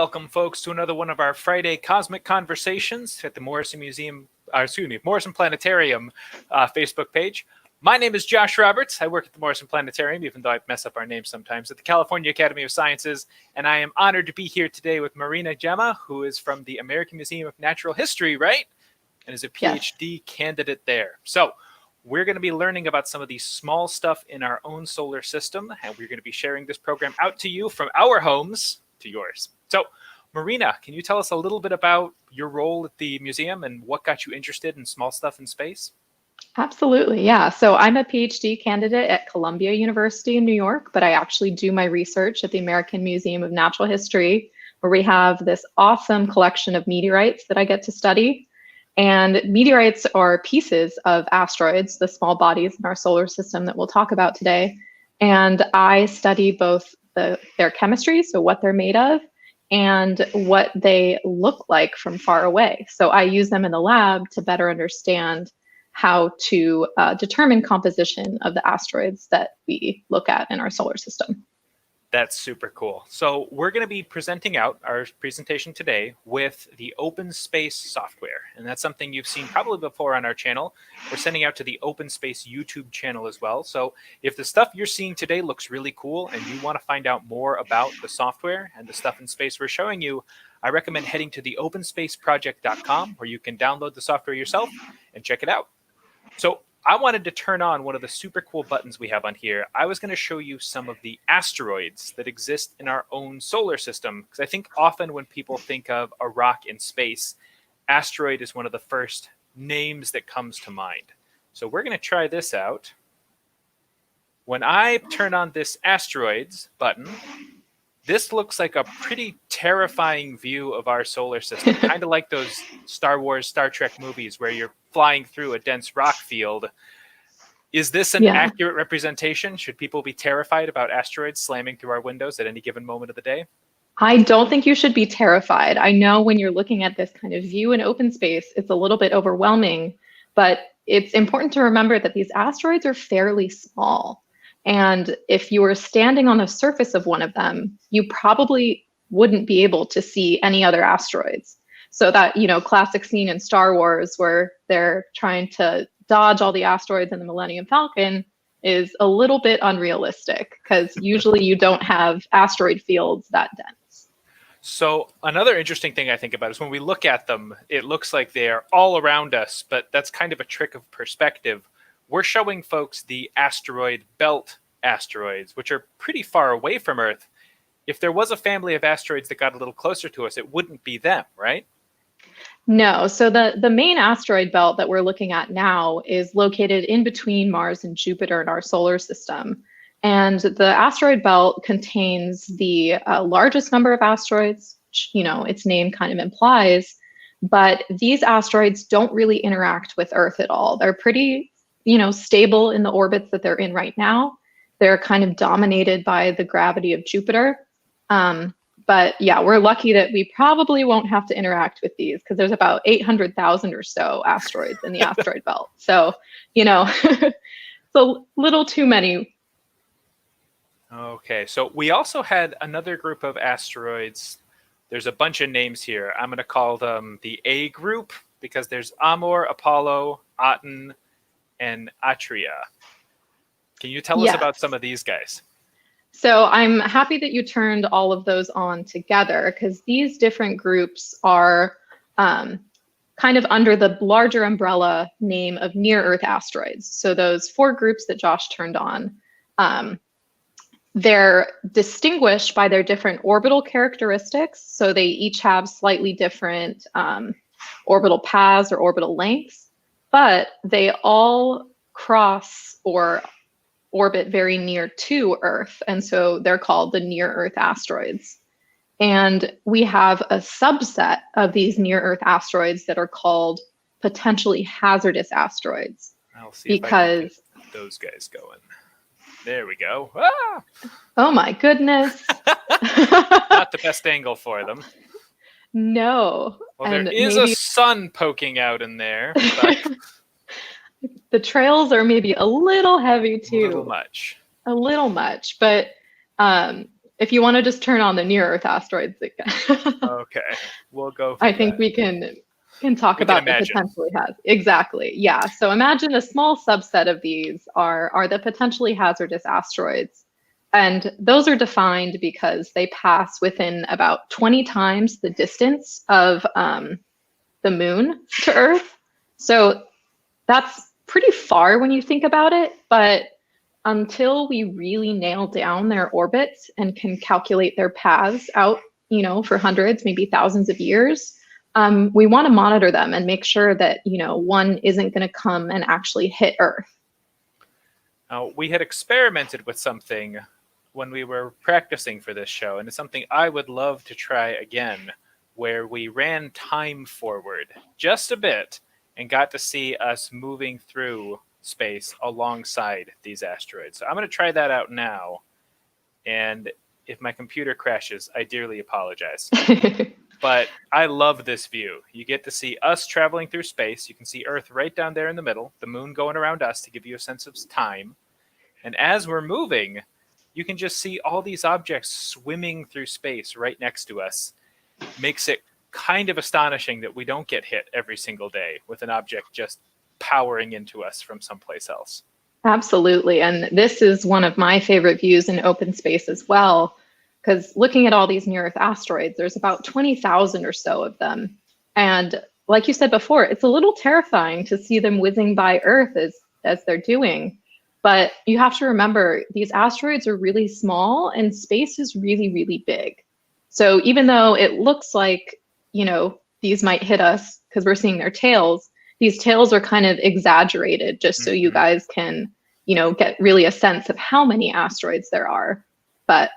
welcome folks to another one of our Friday Cosmic Conversations at the Morrison Morrison Planetarium Facebook page. My name is Josh Roberts. I work at the Morrison Planetarium, even though I mess up our names sometimes, at the California Academy of Sciences, and I am honored to be here today with Marina Gemma, who is from the American Museum of Natural History, right? And is a PhD candidate there. So we're going to be learning about some of the small stuff in our own solar system, and we're going to be sharing this program out to you from our homes to yours. So, Marina, can you tell us a little bit about your role at the museum and what got you interested in small stuff in space? Absolutely, yeah. So I'm a PhD candidate at Columbia University in New York, but I actually do my research at the American Museum of Natural History, where we have this awesome collection of meteorites that I get to study. And meteorites are pieces of asteroids, the small bodies in our solar system that we'll talk about today. And I study both their chemistry, so what they're made of, and what they look like from far away. So I use them in the lab to better understand how to determine composition of the asteroids that we look at in our solar system. That's super cool. So we're going to be presenting out our presentation today with the OpenSpace software. And that's something you've seen probably before on our channel. We're sending out to the OpenSpace YouTube channel as well. So if the stuff you're seeing today looks really cool and you want to find out more about the software and the stuff in space we're showing you, I recommend heading to the openspaceproject.com where you can download the software yourself and check it out. So I wanted to turn on one of the super cool buttons we have on here. I was going to show you some of the asteroids that exist in our own solar system, because I think often when people think of a rock in space, asteroid is one of the first names that comes to mind. So we're going to try this out. When I turn on this asteroids button, this looks like a pretty terrifying view of our solar system, kind of like those Star Wars, Star Trek movies where you're flying through a dense rock field. Is this an accurate representation? Should people be terrified about asteroids slamming through our windows at any given moment of the day? I don't think you should be terrified. I know when you're looking at this kind of view in open space, it's a little bit overwhelming, but it's important to remember that these asteroids are fairly small. And if you were standing on the surface of one of them, you probably wouldn't be able to see any other asteroids. So that, classic scene in Star Wars where they're trying to dodge all the asteroids in the Millennium Falcon is a little bit unrealistic because usually you don't have asteroid fields that dense. So another interesting thing I think about is when we look at them, it looks like they're all around us, but that's kind of a trick of perspective. We're showing folks the Asteroid Belt asteroids, which are pretty far away from Earth. If there was a family of asteroids that got a little closer to us, it wouldn't be them, right? No, so the main asteroid belt that we're looking at now is located in between Mars and Jupiter in our solar system. And the asteroid belt contains the largest number of asteroids, which, its name kind of implies, but these asteroids don't really interact with Earth at all. They're pretty stable in the orbits that they're in right now. They're kind of dominated by the gravity of Jupiter. But yeah, we're lucky that we probably won't have to interact with these because there's about 800,000 or so asteroids in the asteroid belt. So, it's a little too many. Okay, so we also had another group of asteroids. There's a bunch of names here. I'm going to call them the A group because there's Amor, Apollo, Aten, and Atria. Can you tell us about some of these guys? So I'm happy that you turned all of those on together because these different groups are kind of under the larger umbrella name of near-Earth asteroids. So those 4 groups that Josh turned on, they're distinguished by their different orbital characteristics. So they each have slightly different orbital paths or orbital lengths, but they all cross or orbit very near to Earth. And so they're called the near-Earth asteroids. And we have a subset of these near-Earth asteroids that are called potentially hazardous asteroids. I'll see if I can get those guys going. There we go. Ah! Oh my goodness. Not the best angle for them. No. Well, there is a sun poking out in there. But the trails are maybe a little heavy too. A little much. A little much, but If you want to just turn on the near-Earth asteroids, Okay, we'll go for I think that. we can talk We can about the imagine. potentially has. Exactly. Yeah. So imagine a small subset of these are the potentially hazardous asteroids. And those are defined because they pass within about 20 times the distance of the moon to Earth. So that's pretty far when you think about it. But until we really nail down their orbits and can calculate their paths out, for hundreds, maybe thousands of years, we want to monitor them and make sure that, one isn't going to come and actually hit Earth. We had experimented with something when we were practicing for this show, and it's something I would love to try again, where we ran time forward just a bit and got to see us moving through space alongside these asteroids. So I'm going to try that out now, and if my computer crashes, I dearly apologize. But I love this view. You get to see us traveling through space. You can see Earth right down there in the middle, the moon going around us to give you a sense of time. And as we're moving, you can just see all these objects swimming through space right next to us. Makes it kind of astonishing that we don't get hit every single day with an object just powering into us from someplace else. Absolutely. And this is one of my favorite views in OpenSpace as well, because looking at all these near-Earth asteroids, there's about 20,000 or so of them. And like you said before, it's a little terrifying to see them whizzing by Earth as they're doing. But you have to remember, these asteroids are really small and space is really, really big. So even though it looks like, these might hit us because we're seeing their tails, these tails are kind of exaggerated just so you guys can, get really a sense of how many asteroids there are. But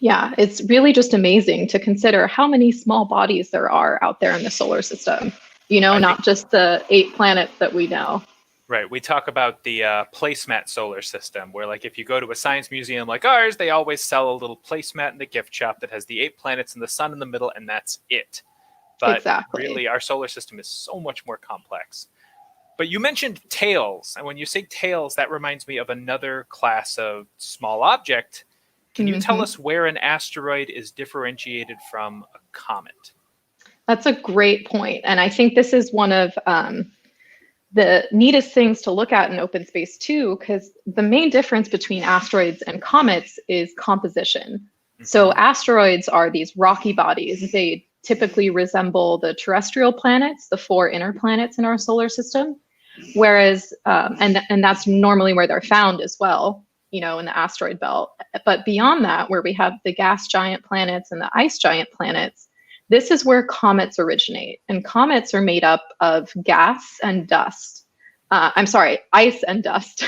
yeah, it's really just amazing to consider how many small bodies there are out there in the solar system, not just the 8 planets that we know. Right. We talk about the placemat solar system, where like if you go to a science museum like ours, they always sell a little placemat in the gift shop that has the 8 planets and the sun in the middle, and that's it. But really, our solar system is so much more complex. But you mentioned tails, and when you say tails, that reminds me of another class of small object. Can you tell us where an asteroid is differentiated from a comet? That's a great point. And I think this is one of the neatest things to look at in OpenSpace too, because the main difference between asteroids and comets is composition. So asteroids are these rocky bodies. They typically resemble the terrestrial planets, the 4 inner planets in our solar system, whereas, and that's normally where they're found as well, in the asteroid belt. But beyond that, where we have the gas giant planets and the ice giant planets, this is where comets originate. And comets are made up of gas and dust. Ice and dust.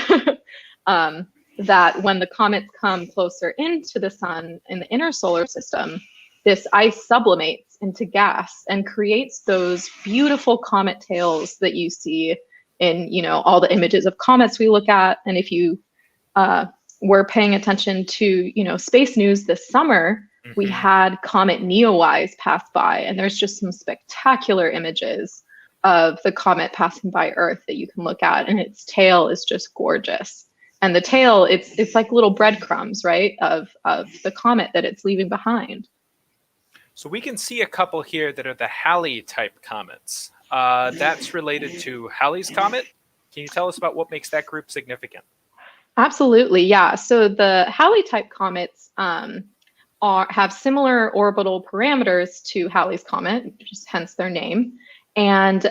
That when the comets come closer into the sun in the inner solar system, this ice sublimates into gas and creates those beautiful comet tails that you see in, all the images of comets we look at. And if you were paying attention to, space news this summer, we had comet Neowise pass by, and there's just some spectacular images of the comet passing by Earth that you can look at, and its tail is just gorgeous. And the tail, it's like little breadcrumbs, right, of the comet that it's leaving behind. So we can see a couple here that are the Halley type comets. That's related to Halley's comet. Can you tell us about what makes that group significant? Absolutely, yeah. So the Halley type comets have similar orbital parameters to Halley's comet, just hence their name. And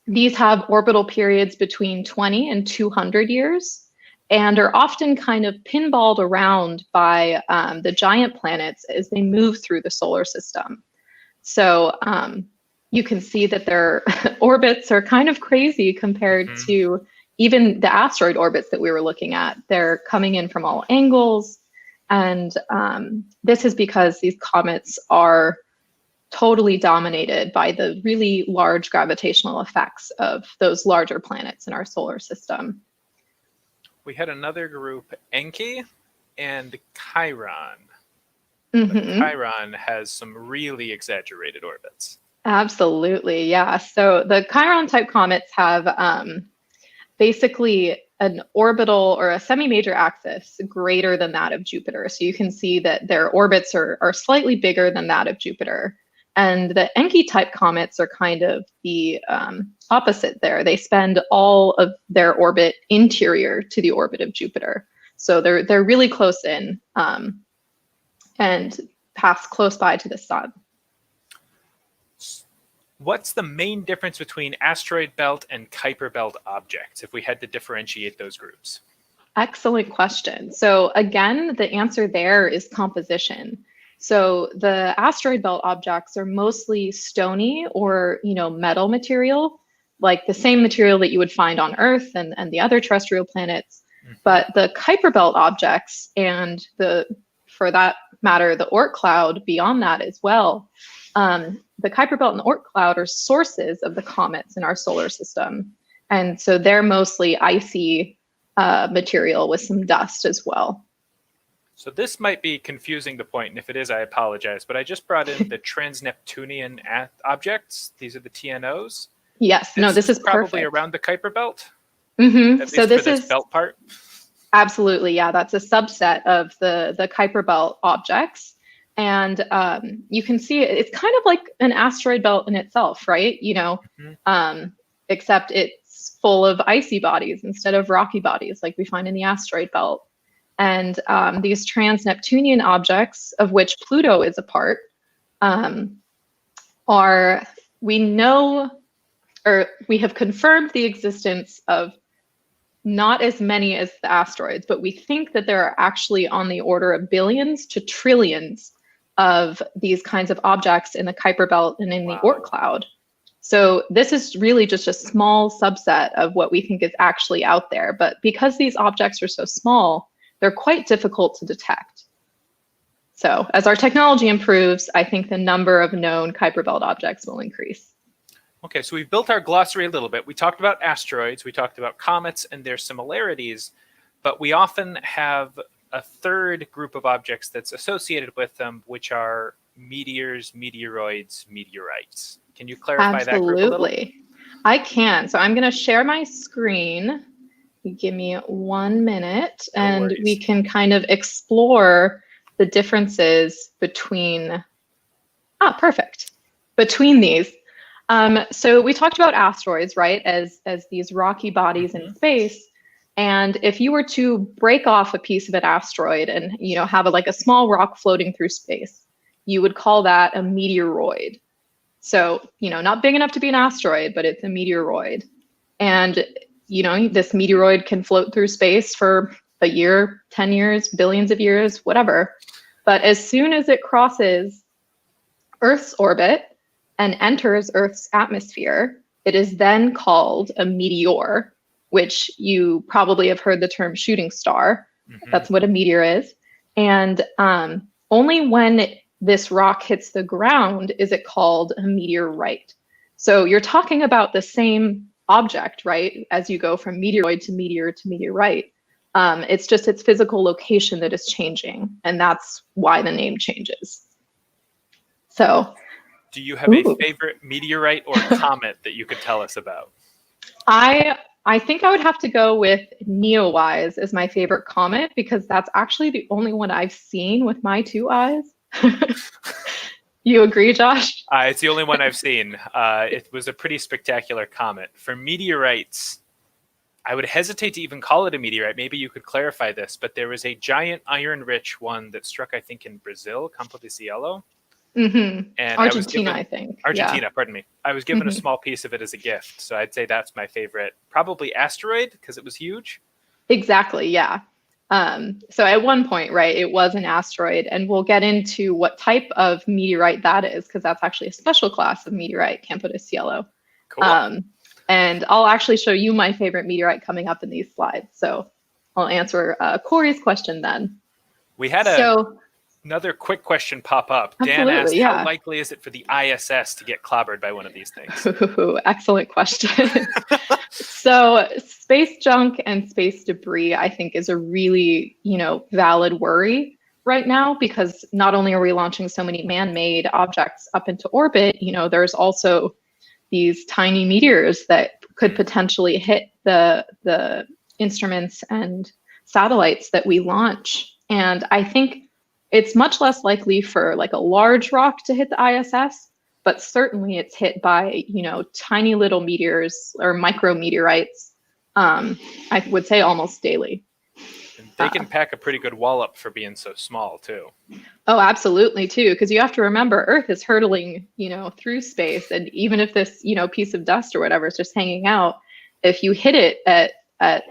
these have orbital periods between 20 and 200 years and are often kind of pinballed around by the giant planets as they move through the solar system. So you can see that their orbits are kind of crazy compared to even the asteroid orbits that we were looking at. They're coming in from all angles. And this is because these comets are totally dominated by the really large gravitational effects of those larger planets in our solar system. We had another group, Enki and Chiron. Chiron has some really exaggerated orbits. Absolutely, yeah. So the Chiron type comets have, basically an orbital or a semi-major axis greater than that of Jupiter. So you can see that their orbits are slightly bigger than that of Jupiter. And the Enki type comets are kind of the opposite there. They spend all of their orbit interior to the orbit of Jupiter. So they're really close in and pass close by to the sun. What's the main difference between asteroid belt and Kuiper belt objects, if we had to differentiate those groups? Excellent question. So again, the answer there is composition. So the asteroid belt objects are mostly stony or metal material, like the same material that you would find on Earth and the other terrestrial planets. Mm-hmm. But the Kuiper belt objects and for that matter, the Oort cloud beyond that as well, the Kuiper belt and the Oort cloud are sources of the comets in our solar system. And so they're mostly icy material with some dust as well. So this might be confusing the point, and if it is, I apologize, but I just brought in the trans-Neptunian objects. These are the TNOs. Yes, this is probably perfect. Around the Kuiper belt. Mm-hmm. So this is belt part. Absolutely, yeah. That's a subset of the Kuiper belt objects. And you can see it's kind of like an asteroid belt in itself, right? Except it's full of icy bodies instead of rocky bodies like we find in the asteroid belt. And these trans-Neptunian objects, of which Pluto is a part, we have confirmed the existence of not as many as the asteroids, but we think that there are actually on the order of billions to trillions of these kinds of objects in the Kuiper belt and in the Oort cloud. So this is really just a small subset of what we think is actually out there. But because these objects are so small, they're quite difficult to detect. So as our technology improves, I think the number of known Kuiper belt objects will increase. Okay, so we've built our glossary a little bit. We talked about asteroids, we talked about comets and their similarities, but we often have a third group of objects that's associated with them, which are meteors, meteoroids, meteorites. Can you clarify that group a little? Absolutely. I can. So I'm going to share my screen. Give me 1 minute, and we can kind of explore the differences between these. So we talked about asteroids, right, as these rocky bodies in space. And if you were to break off a piece of an asteroid and have a small rock floating through space, you would call that a meteoroid. So not big enough to be an asteroid, but it's a meteoroid. And this meteoroid can float through space for a year, 10 years, billions of years, whatever. But as soon as it crosses Earth's orbit and enters Earth's atmosphere, it is then called a meteor, which you probably have heard the term shooting star. Mm-hmm. That's what a meteor is. And only when this rock hits the ground is it called a meteorite. So you're talking about the same object, right? As you go from meteoroid to meteor to meteorite. It's just its physical location that is changing, and that's why the name changes. So, do you have a favorite meteorite or comet that you could tell us about? I think I would have to go with Neowise as my favorite comet, because that's actually the only one I've seen with my 2 eyes. You agree, Josh? It's the only one I've seen. It was a pretty spectacular comet. For meteorites, I would hesitate to even call it a meteorite. Maybe you could clarify this, but there was a giant iron-rich one that struck, I think, in Brazil, Campo de Cielo. Mm-hmm. And Argentina, I think. Argentina, pardon me. I was given a small piece of it as a gift, so I'd say that's my favorite. Probably asteroid, because it was huge. Exactly, yeah. So at one point, right, it was an asteroid, and we'll get into what type of meteorite that is, because that's actually a special class of meteorite, Campo de Cielo. Cool. And I'll actually show you my favorite meteorite coming up in these slides. So I'll answer Corey's question then. We had another quick question pop up. Dan asked, how likely is it for the ISS to get clobbered by one of these things? Ooh, excellent question. So space junk and space debris, I think, is a really, valid worry right now, because not only are we launching so many man-made objects up into orbit, there's also these tiny meteors that could potentially hit the instruments and satellites that we launch. And I think it's much less likely for like a large rock to hit the ISS, but certainly it's hit by, tiny little meteors or micrometeorites, I would say almost daily. And they can pack a pretty good wallop for being so small too. Oh, absolutely too, because you have to remember Earth is hurtling, through space, and even if this, piece of dust or whatever is just hanging out, if you hit it at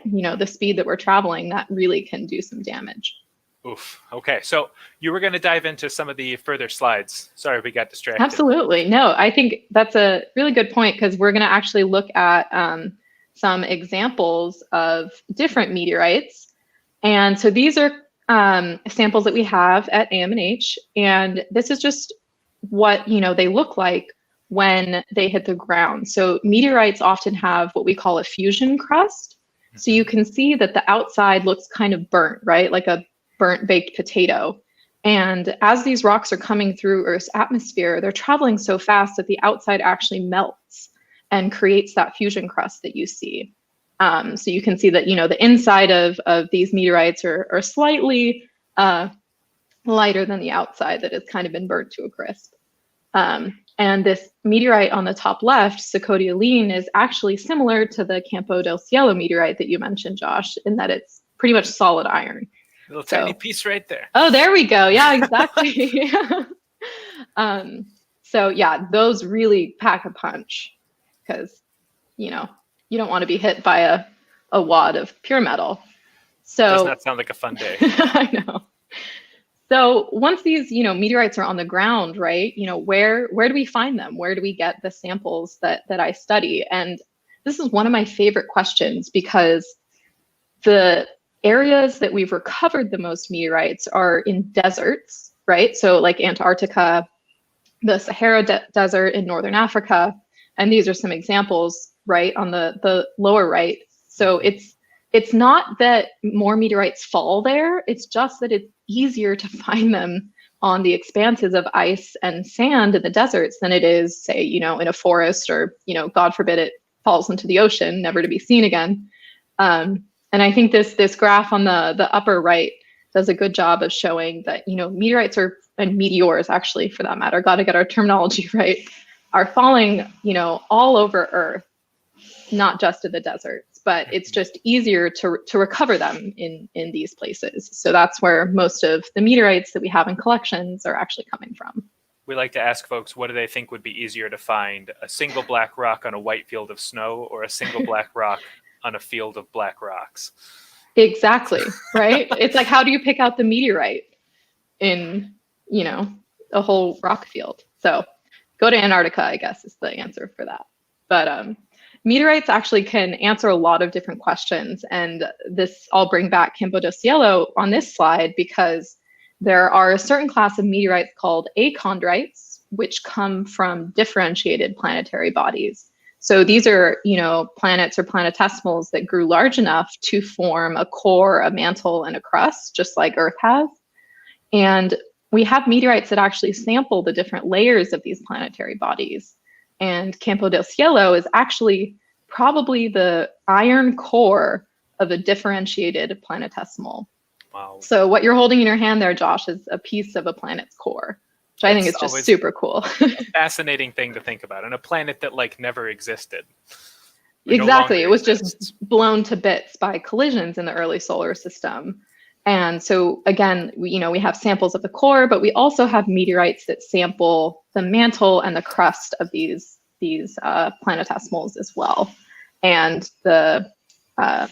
the speed that we're traveling, that really can do some damage. Oof. Okay, so you were going to dive into some of the further slides. Sorry, we got distracted. Absolutely. No, I think that's a really good point, because we're going to actually look at some examples of different meteorites. And so these are samples that we have at AMNH, and this is just what they look like when they hit the ground. So meteorites often have what we call a fusion crust. So you can see that the outside looks kind of burnt, right? Like a burnt baked potato. And as these rocks are coming through Earth's atmosphere, they're traveling so fast that the outside actually melts and creates that fusion crust that you see. So you can see that, the inside of these meteorites are slightly lighter than the outside that has kind of been burnt to a crisp. And this meteorite on the top left, Sacodialine, is actually similar to the Campo del Cielo meteorite that you mentioned, Josh, in that it's pretty much solid iron. Little tiny piece right there. Oh, there we go. Yeah, exactly. So yeah, those really pack a punch, because, you don't want to be hit by a wad of pure metal. So does not sound like a fun day. I know. So once these, meteorites are on the ground, right, where do we find them? Where do we get the samples that I study? And this is one of my favorite questions, because the areas that we've recovered the most meteorites are in deserts, right? So like Antarctica, the Sahara Desert in Northern Africa. And these are some examples, right, on the lower right. So it's not that more meteorites fall there, it's just that it's easier to find them on the expanses of ice and sand in the deserts than it is, say, in a forest, or, God forbid it falls into the ocean, never to be seen again. And I think this graph on the upper right does a good job of showing that, meteorites and meteors, actually, for that matter, got to get our terminology right, are falling, all over Earth, not just in the deserts, but it's just easier to recover them in these places. So that's where most of the meteorites that we have in collections are actually coming from. We like to ask folks, what do they think would be easier to find? A single black rock on a white field of snow, or a single black rock on a field of black rocks? Exactly, right? It's like, how do you pick out the meteorite in, a whole rock field? So go to Antarctica, I guess, is the answer for that. But meteorites actually can answer a lot of different questions. And I'll bring back Campo del Cielo on this slide, because there are a certain class of meteorites called achondrites, which come from differentiated planetary bodies. So these are, planets or planetesimals that grew large enough to form a core, a mantle, and a crust, just like Earth has. And we have meteorites that actually sample the different layers of these planetary bodies. And Campo del Cielo is actually probably the iron core of a differentiated planetesimal. Wow. So what you're holding in your hand there, Josh, is a piece of a planet's core, which I think is just super cool. A fascinating thing to think about, and a planet that never existed. Exactly. It was just blown to bits by collisions in the early solar system. And so again, we have samples of the core, but we also have meteorites that sample the mantle and the crust of these planetesimals as well. And the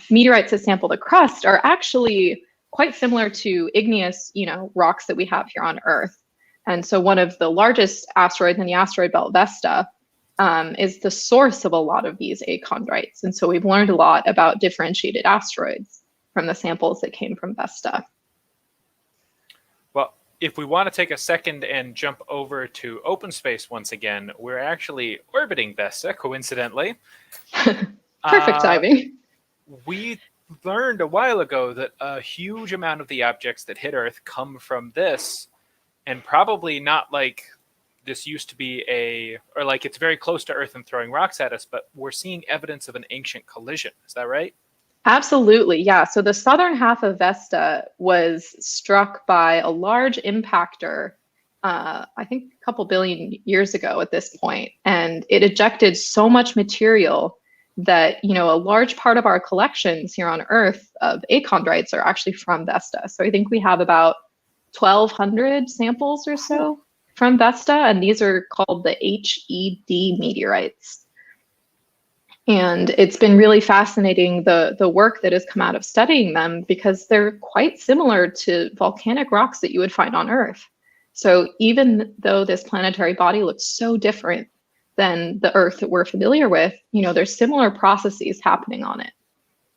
meteorites that sample the crust are actually quite similar to igneous, rocks that we have here on Earth. And so one of the largest asteroids in the asteroid belt, Vesta, is the source of a lot of these achondrites. And so we've learned a lot about differentiated asteroids from the samples that came from Vesta. Well, if we want to take a second and jump over to OpenSpace once again, we're actually orbiting Vesta, coincidentally. Perfect timing. We learned a while ago that a huge amount of the objects that hit Earth come from this, and probably not this used to be or like it's very close to Earth and throwing rocks at us, but we're seeing evidence of an ancient collision. Is that right? Absolutely, yeah. So the southern half of Vesta was struck by a large impactor, I think a couple billion years ago at this point, and it ejected so much material that, a large part of our collections here on Earth of achondrites are actually from Vesta. So I think we have about 1,200 samples or so from Vesta, and these are called the HED meteorites. And it's been really fascinating, the work that has come out of studying them, because they're quite similar to volcanic rocks that you would find on Earth. So even though this planetary body looks so different than the Earth that we're familiar with, there's similar processes happening on it.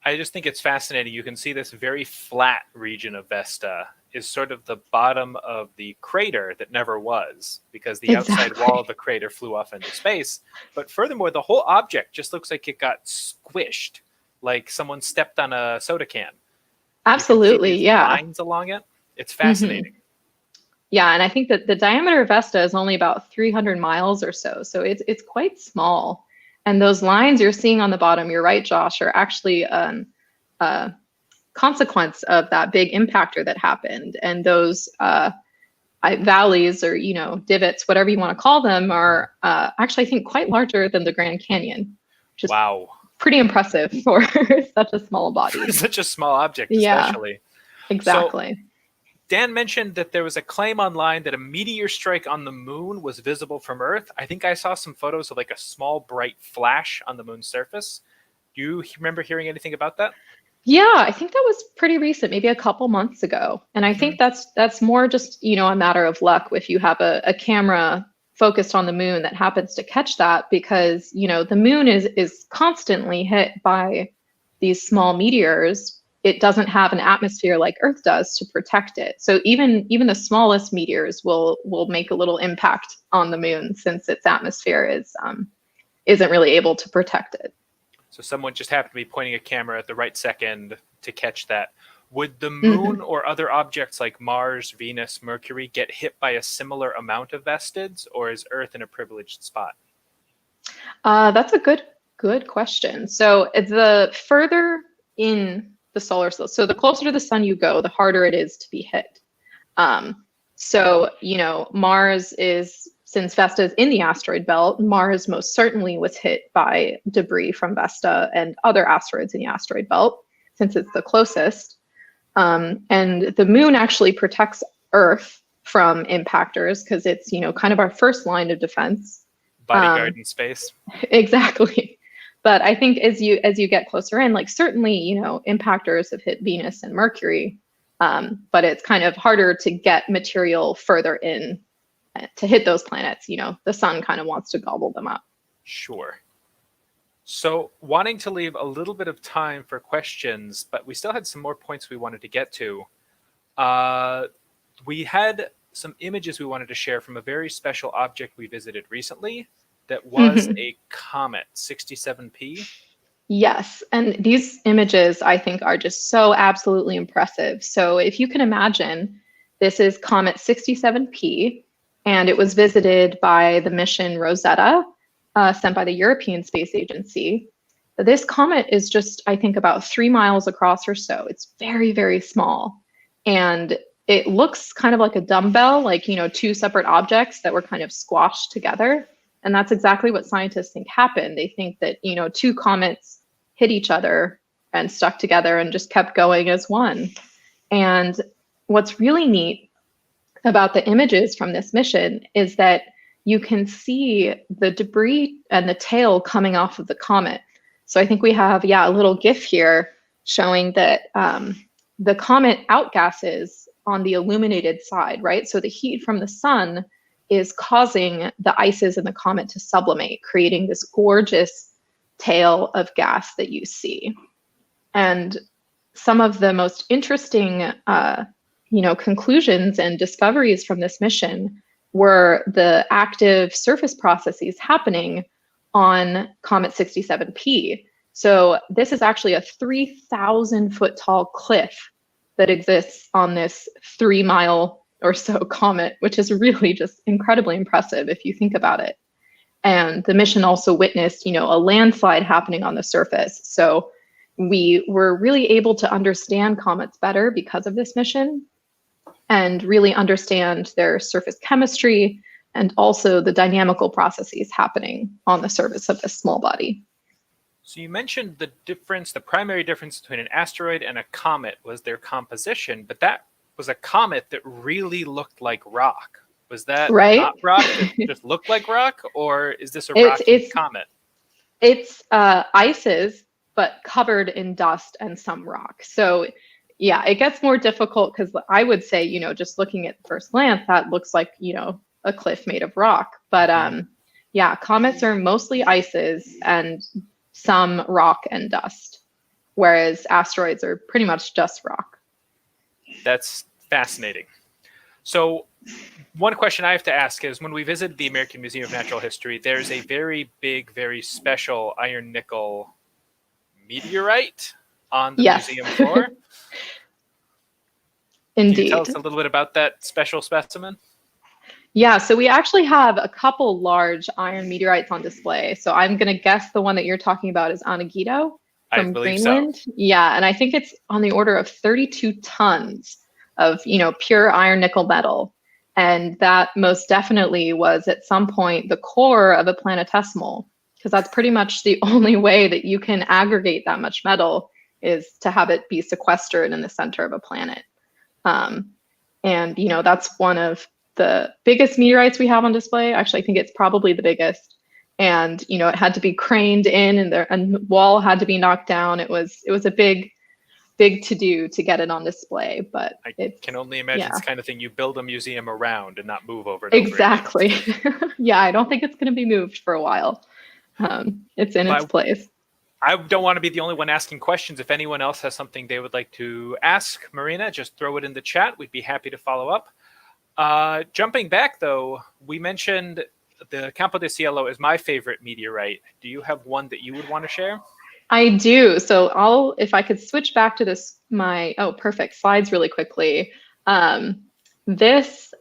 I just think it's fascinating. You can see this very flat region of Vesta is sort of the bottom of the crater that never was, because the outside wall of the crater flew off into space. But furthermore, the whole object just looks like it got squished, like someone stepped on a soda can. Absolutely, yeah. Lines along it. It's fascinating. Yeah, and I think that the diameter of Vesta is only about 300 miles or so. So it's quite small. And those lines you're seeing on the bottom, you're right, Josh, are actually a consequence of that big impactor that happened. And those valleys or, divots, whatever you want to call them, are actually, I think, quite larger than the Grand Canyon, which is pretty impressive for such a small body. Such a small object, especially. Yeah, exactly. So, Dan mentioned that there was a claim online that a meteor strike on the moon was visible from Earth. I think I saw some photos of like a small bright flash on the moon's surface. Do you remember hearing anything about that? Yeah, I think that was pretty recent, maybe a couple months ago. And I think that's more just, a matter of luck if you have a camera focused on the moon that happens to catch that, because, the moon is constantly hit by these small meteors. It doesn't have an atmosphere like Earth does to protect it. So even the smallest meteors will make a little impact on the moon, since its atmosphere isn't really able to protect it. So someone just happened to be pointing a camera at the right second to catch that. Would the moon or other objects like Mars, Venus, Mercury get hit by a similar amount of Vestids, or is Earth in a privileged spot? That's a good question. So the further in the solar system, so the closer to the sun you go, the harder it is to be hit. So Mars is, since Vesta is in the asteroid belt, Mars most certainly was hit by debris from Vesta and other asteroids in the asteroid belt, since it's the closest. And the moon actually protects Earth from impactors, because it's, kind of our first line of defense. Bodyguard in space. Exactly. But I think as you get closer in, like certainly, impactors have hit Venus and Mercury, but it's kind of harder to get material further in to hit those planets. The sun kind of wants to gobble them up. Sure. So wanting to leave a little bit of time for questions, but we still had some more points we wanted to get to. We had some images we wanted to share from a very special object we visited recently that was a comet, 67P. Yes, and these images I think are just so absolutely impressive. So if you can imagine, this is comet 67P, and it was visited by the mission Rosetta, sent by the European Space Agency. This comet is just, I think, about 3 miles across or so. It's very, very small. And it looks kind of like a dumbbell, like, two separate objects that were kind of squashed together. And that's exactly what scientists think happened. They think that, two comets hit each other and stuck together and just kept going as one. And what's really neat about the images from this mission is that you can see the debris and the tail coming off of the comet. So I think we have, a little GIF here showing that the comet outgasses on the illuminated side, right? So the heat from the sun is causing the ices in the comet to sublimate, creating this gorgeous tail of gas that you see. And some of the most interesting, conclusions and discoveries from this mission were the active surface processes happening on comet 67P. So this is actually a 3,000 foot tall cliff that exists on this 3 mile or so comet, which is really just incredibly impressive if you think about it. And the mission also witnessed, a landslide happening on the surface. So we were really able to understand comets better because of this mission and really understand their surface chemistry and also the dynamical processes happening on the surface of this small body. So you mentioned the primary difference between an asteroid and a comet was their composition, but that was a comet that really looked like rock. Was that right? Not rock that just looked like rock, or is this a rocky comet? It's ices, but covered in dust and some rock. So yeah, it gets more difficult because I would say, just looking at first glance, that looks like, a cliff made of rock. But yeah, comets are mostly ices and some rock and dust, whereas asteroids are pretty much just rock. That's fascinating. So one question I have to ask is, when we visited the American Museum of Natural History, there's a very big, very special iron nickel meteorite on the museum floor. Indeed. Can you tell us a little bit about that special specimen? Yeah, so we actually have a couple large iron meteorites on display. So I'm going to guess the one that you're talking about is Onegito from Greenland. So. Yeah, and I think it's on the order of 32 tons of, pure iron nickel metal. And that most definitely was at some point the core of a planetesimal, because that's pretty much the only way that you can aggregate that much metal is to have it be sequestered in the center of a planet. And, that's one of the biggest meteorites we have on display. Actually, I think it's probably the biggest. And, it had to be craned in and the wall had to be knocked down. It was a big to-do to get it on display, but I can only imagine it's the kind of thing you build a museum around and not move over. Exactly. Yeah, I don't think it's going to be moved for a while. It's in its place. I don't want to be the only one asking questions. If anyone else has something they would like to ask Marina, just throw it in the chat. We'd be happy to follow up. Jumping back, though, we mentioned the Campo de Cielo is my favorite meteorite. Do you have one that you would want to share? I do. So if I could switch back to perfect, slides really quickly. This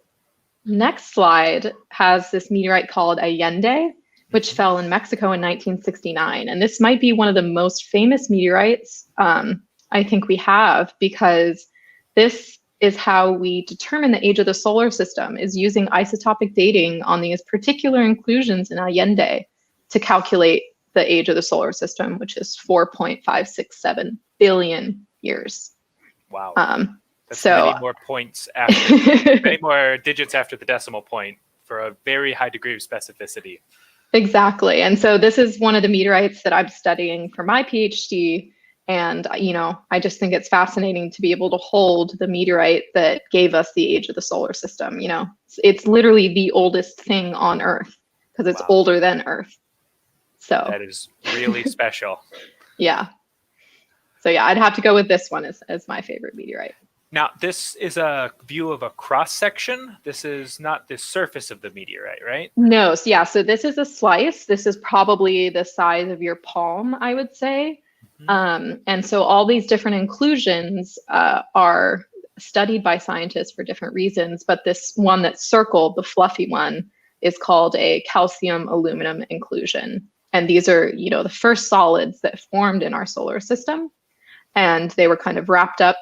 next slide has this meteorite called Allende, which fell in Mexico in 1969. And this might be one of the most famous meteorites I think we have, because this is how we determine the age of the solar system, is using isotopic dating on these particular inclusions in Allende to calculate the age of the solar system, which is 4.567 billion years. Wow. That's many more points many more digits after the decimal point for a very high degree of specificity. Exactly. And so this is one of the meteorites that I'm studying for my PhD. And, I just think it's fascinating to be able to hold the meteorite that gave us the age of the solar system. It's literally the oldest thing on Earth because it's older than Earth. So that is really special. Yeah. So yeah, I'd have to go with this one as my favorite meteorite. Now, this is a view of a cross section. This is not the surface of the meteorite, right? No. So this is a slice. This is probably the size of your palm, I would say. Mm-hmm. And so all these different inclusions are studied by scientists for different reasons. But this one that's circled, the fluffy one, is called a calcium aluminum inclusion. And these are, the first solids that formed in our solar system. And they were kind of wrapped up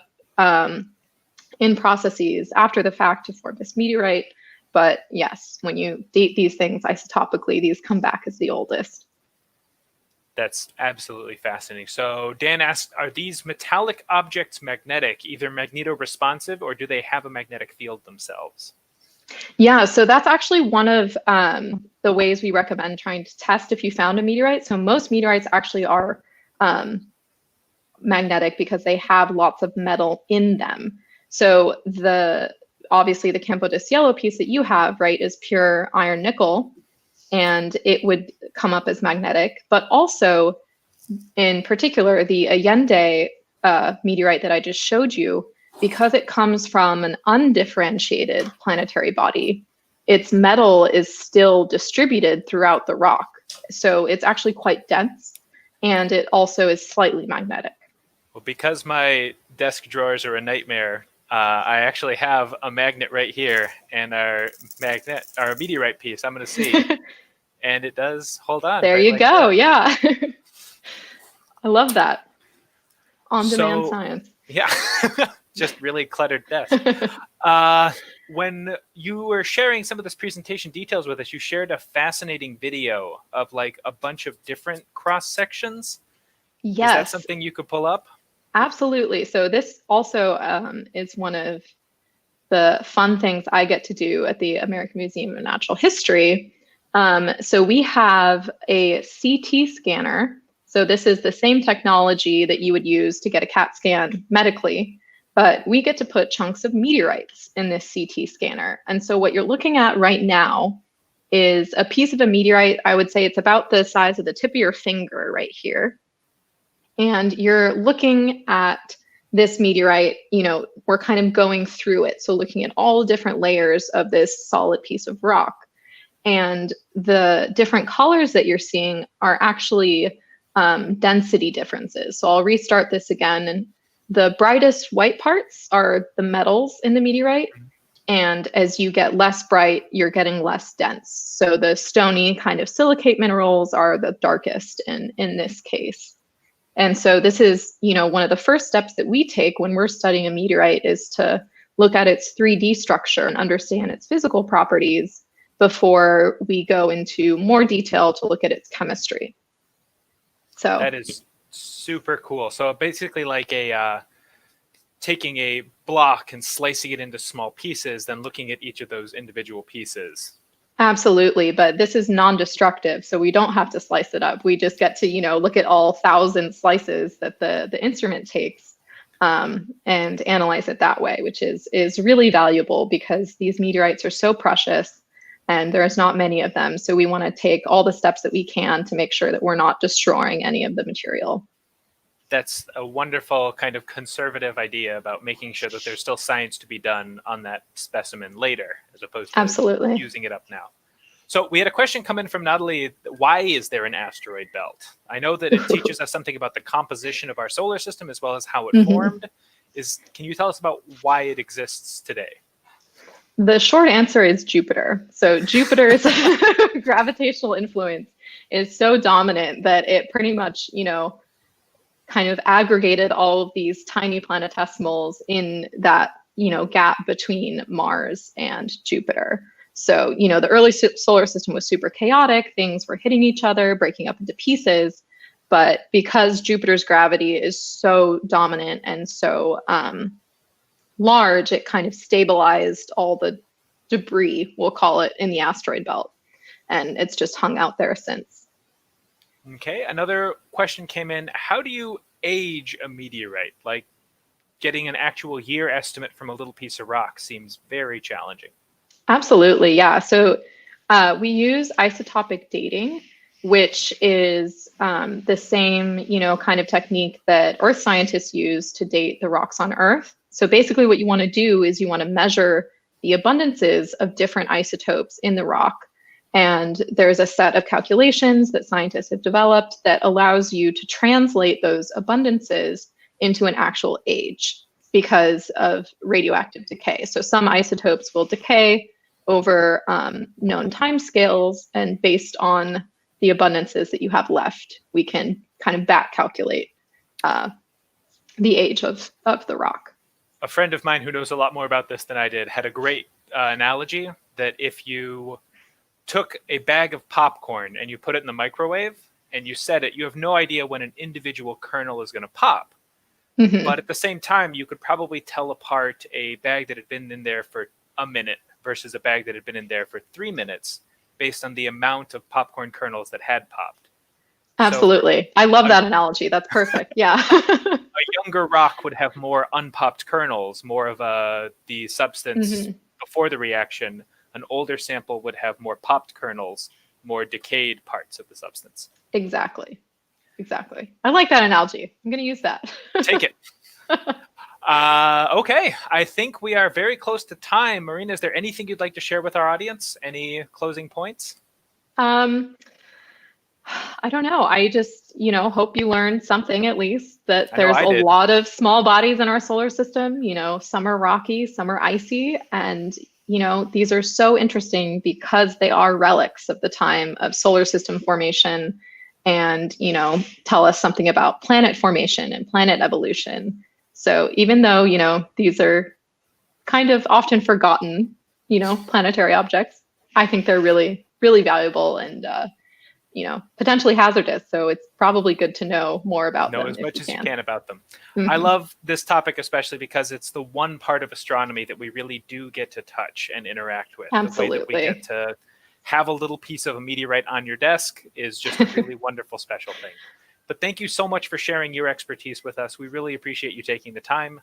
in processes after the fact to form this meteorite. But yes, when you date these things isotopically, these come back as the oldest. That's absolutely fascinating. So Dan asked, are these metallic objects magnetic, either magnetoresponsive, or do they have a magnetic field themselves? Yeah, so that's actually one of the ways we recommend trying to test if you found a meteorite. So most meteorites actually are magnetic because they have lots of metal in them. So obviously the Campo de Cielo piece that you have, right, is pure iron nickel, and it would come up as magnetic. But also, in particular, the Allende meteorite that I just showed you, because it comes from an undifferentiated planetary body, its metal is still distributed throughout the rock. So it's actually quite dense, and it also is slightly magnetic. Well, because my desk drawers are a nightmare, I actually have a magnet right here and our meteorite piece. I'm going to see. And it does hold on. There right you like go. that. Yeah. I love that. On-demand So, science. yeah, just really cluttered desk. When you were sharing some of this presentation details with us, you shared a fascinating video of like a bunch of different cross sections. Is that Yes, something you could pull up? absolutely. So this also is one of the fun things I get to do at the American Museum of Natural History. So we have a CT scanner. So this is the same technology that you would use to get a CAT scan medically, but we get to put chunks of meteorites in this CT scanner. And so what you're looking at right now is a piece of a meteorite. I would say it's about the size of the tip of your finger right here. And you're looking at this meteorite, we're kind of going through it. So looking at all the different layers of this solid piece of rock. And the different colors that you're seeing are actually density differences. So I'll restart this again. And the brightest white parts are the metals in the meteorite. And as you get less bright, you're getting less dense. So the stony kind of silicate minerals are the darkest in this case. And so this is, one of the first steps that we take when we're studying a meteorite is to look at its 3D structure and understand its physical properties before we go into more detail to look at its chemistry. So that is super cool. So basically like taking a block and slicing it into small pieces, then looking at each of those individual pieces. Absolutely, but this is non-destructive, so we don't have to slice it up. We just get to, look at all 1,000 slices that the instrument takes and analyze it that way, which is really valuable because these meteorites are so precious and there's not many of them. So we want to take all the steps that we can to make sure that we're not destroying any of the material. That's a wonderful kind of conservative idea about making sure that there's still science to be done on that specimen later, as opposed to Absolutely using it up now. So we had a question come in from Natalie. Why is there an asteroid belt? I know that it teaches us something about the composition of our solar system as well as how it formed. Can you tell us about why it exists today? The short answer is Jupiter. So Jupiter's gravitational influence is so dominant that it pretty much, kind of aggregated all of these tiny planetesimals in that, gap between Mars and Jupiter. So, the early solar system was super chaotic. Things were hitting each other, breaking up into pieces. But because Jupiter's gravity is so dominant and so large, it kind of stabilized all the debris, we'll call it, in the asteroid belt. And it's just hung out there since. Okay, another question came in. How do you age a meteorite? Like getting an actual year estimate from a little piece of rock seems very challenging. Absolutely, yeah. So we use isotopic dating, which is the same, kind of technique that Earth scientists use to date the rocks on Earth. So basically what you want to do is you want to measure the abundances of different isotopes in the rock. And there's a set of calculations that scientists have developed that allows you to translate those abundances into an actual age because of radioactive decay. So some isotopes will decay over known timescales, and based on the abundances that you have left, we can kind of back calculate the age of the rock. A friend of mine who knows a lot more about this than I did had a great analogy that if you took a bag of popcorn and you put it in the microwave and you set it, you have no idea when an individual kernel is going to pop. But at the same time, you could probably tell apart a bag that had been in there for a minute versus a bag that had been in there for 3 minutes based on the amount of popcorn kernels that had popped. Absolutely. So, I love that analogy. That's perfect. Yeah. A younger rock would have more unpopped kernels, more of the substance before the reaction. An older sample would have more popped kernels, more decayed parts of the substance. Exactly. I like that analogy. I'm going to use that. Take it. Okay. I think we are very close to time. Marina, is there anything you'd like to share with our audience? Any closing points? I don't know. I just, hope you learned something at least, that I know there's I a did. lot of small bodies in our solar system. Some are rocky, some are icy. And, these are so interesting because they are relics of the time of solar system formation and, tell us something about planet formation and planet evolution. So even though, these are kind of often forgotten, planetary objects, I think they're really, really valuable and, potentially hazardous. So it's probably good to know more about Know them as if much you as you can. can about them. I Mhm. love this topic especially because it's the one part of astronomy that we really do get to touch and interact with. The way that we get Absolutely. to have a little piece of a meteorite on your desk is just a really wonderful, special thing. But thank you so much for sharing your expertise with us. We really appreciate you taking the time.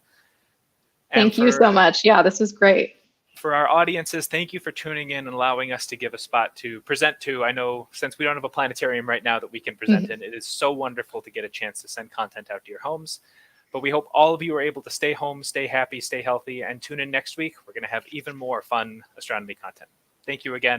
And Thank you so much. Yeah, this was great. for our audiences, thank you for tuning in and allowing us to give a spot to present to. I know since we don't have a planetarium right now that we can present Mhm. in, it is so wonderful to get a chance to send content out to your homes. But we hope all of you are able to stay home, stay happy, stay healthy, and tune in next week. We're going to have even more fun astronomy content. Thank you again.